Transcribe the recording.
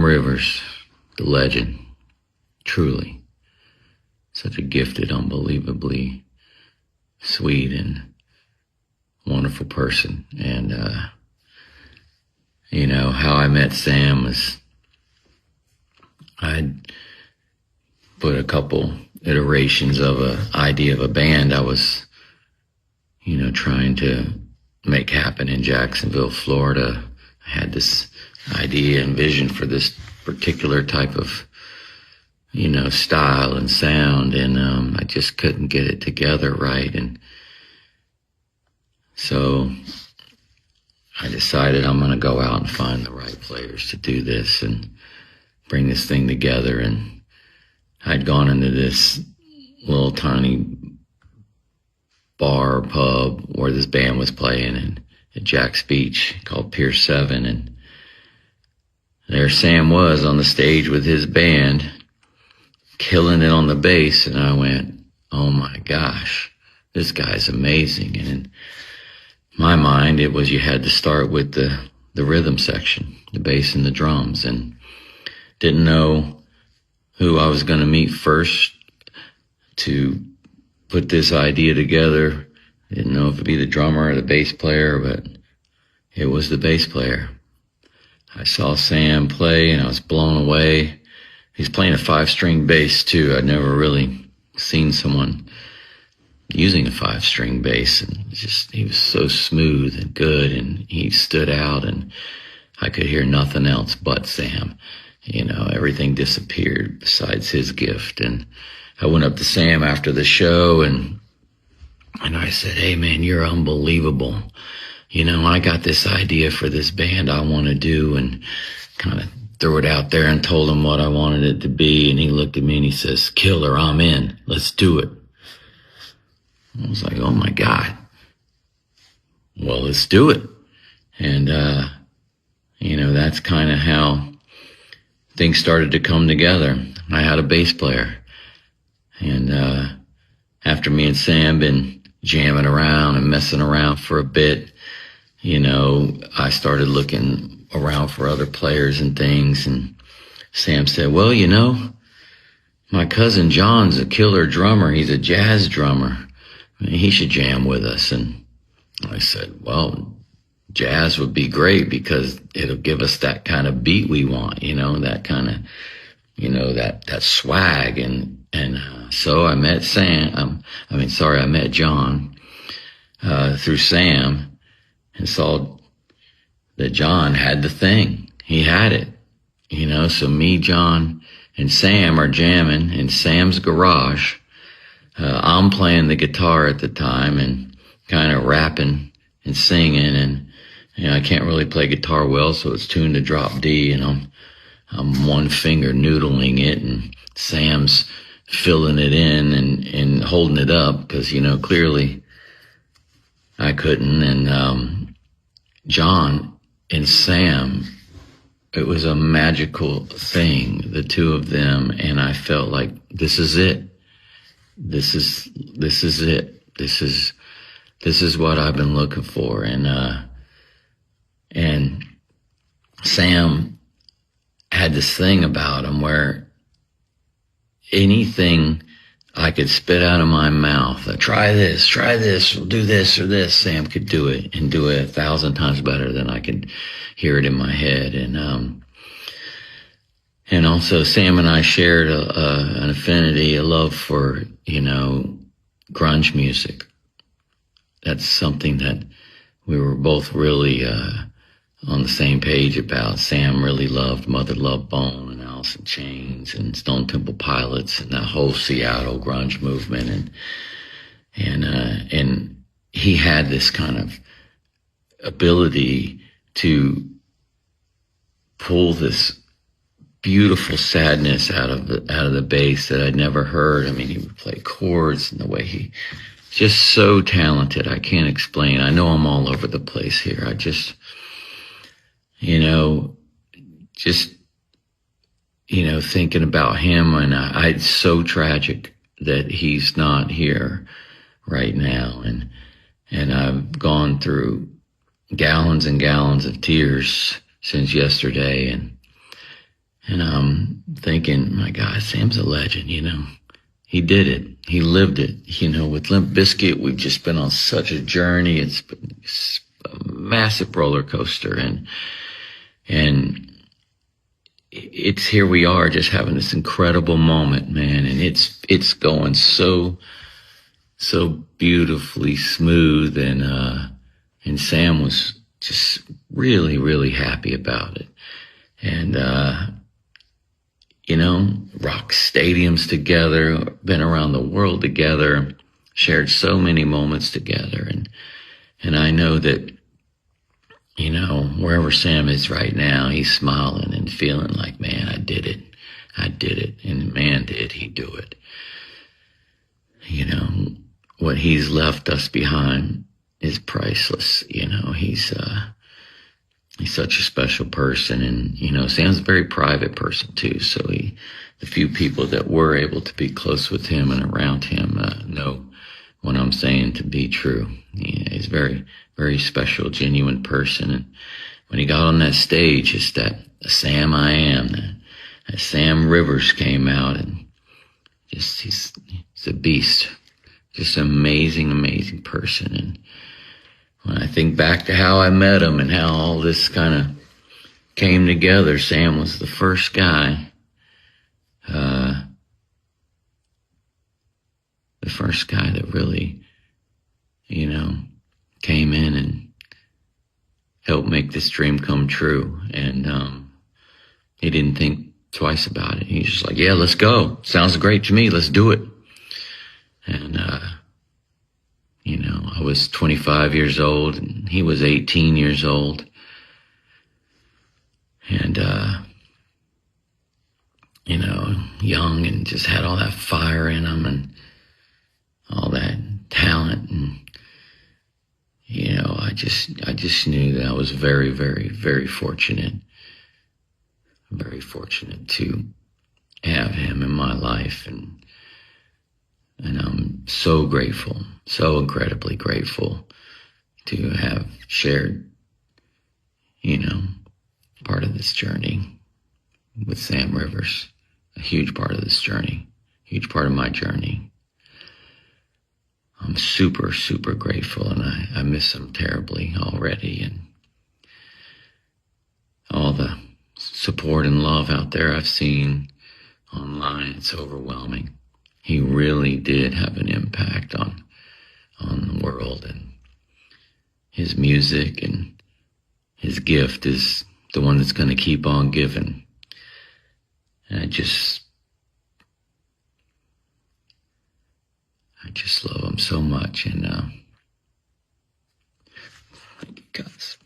Sam Rivers, the legend, truly. Such a gifted, unbelievably sweet and wonderful person. And, how I met Sam was I'd put a couple iterations of an idea of a band I was, trying to make happen in Jacksonville, Florida. I had this idea and vision for this particular type of, style and sound, and I just couldn't get it together right. And so I decided I'm going to go out and find the right players to do this and bring this thing together. And I'd gone into this little tiny bar, pub, where this band was playing at Jack's Beach called Pier 7. And there Sam was on the stage with his band, killing it on the bass. And I went, oh my gosh, this guy's amazing. And in my mind, it was you had to start with the rhythm section, the bass and the drums, and didn't know who I was going to meet first to put this idea together. Didn't know if it'd be the drummer or the bass player, but it was the bass player. I saw Sam play and I was blown away. He's playing a 5-string bass too. I'd never really seen someone using a 5-string bass, and he was so smooth and good, and he stood out, and I could hear nothing else but Sam. Everything disappeared besides his gift. And I went up to Sam after the show and I said, hey man, you're unbelievable. I got this idea for this band I want to do, and kind of threw it out there and told him what I wanted it to be. And he looked at me and he says, killer, I'm in. Let's do it. I was like, oh my God. Well, let's do it. And, that's kind of how things started to come together. I had a bass player. And, after me and Sam been jamming around and messing around for a bit, I started looking around for other players and things. And Sam said, well, my cousin John's a killer drummer. He's a jazz drummer. He should jam with us. And I said, well, jazz would be great because it'll give us that kind of beat we want, that kind of, that swag. And so I met I met John, through Sam, and saw that John had the thing. He had it, so me, John, and Sam are jamming in Sam's garage. I'm playing the guitar at the time and kind of rapping and singing, and I can't really play guitar well, so it's tuned to drop D, and I'm one finger noodling it, and Sam's filling it in and holding it up because clearly I couldn't. And John and Sam, it was a magical thing, the two of them, and I felt like this is it. This is it. This is what I've been looking for. And Sam had this thing about him where anything I could spit out of my mouth, try this, we'll do this or this, Sam could do it, and do it 1,000 times better than I could hear it in my head. And also Sam and I shared an affinity, a love for, grunge music. That's something that we were both really on the same page about. Sam really loved Mother Love Bone and Alice in Chains and Stone Temple Pilots and that whole Seattle grunge movement. And he had this kind of ability to pull this beautiful sadness out of the bass that I'd never heard. I mean, he would play chords and the way he just so talented. I can't explain. I know I'm all over the place here. I just, thinking about him, and it's so tragic that he's not here right now. And I've gone through gallons and gallons of tears since yesterday. And I'm thinking, my God, Sam's a legend, you know. He did it. He lived it. You know, with Limp Bizkit, we've just been on such a journey. It's been a massive roller coaster. And it's here we are just having this incredible moment, man. And it's going so beautifully smooth. And Sam was just really, really happy about it. And, you know, rock stadiums together, been around the world together, shared so many moments together. And I know that, you know, wherever Sam is right now, he's smiling and feeling like, man, I did it. I did it. And man, did he do it. You know, what he's left us behind is priceless. You know, he's such a special person. And, you know, Sam's a very private person too. So the few people that were able to be close with him and around him, know what I'm saying to be true. He's a very, very special, genuine person. And when he got on that stage, it's that Sam I am, that Sam Rivers came out, and just, he's a beast. Just an amazing, amazing person. And when I think back to how I met him and how all this kind of came together, Sam was the first guy, that really, you know, came in and helped make this dream come true. And he didn't think twice about it. He's just like, yeah, let's go. Sounds great to me. Let's do it. And, you know, I was 25 years old and he was 18 years old. And, you know, young and just had all that fire in him and all that talent. And, you know, I just knew that I was very, very, very fortunate to have him in my life. And I'm so grateful, so incredibly grateful to have shared, you know, part of this journey with Sam Rivers, a huge part of this journey, huge part of my journey. I'm super, super grateful, and I miss him terribly already. And all the support and love out there I've seen online, it's overwhelming. He really did have an impact on the world, and his music and his gift is the one that's going to keep on giving. And I just love him so much. And thank you guys.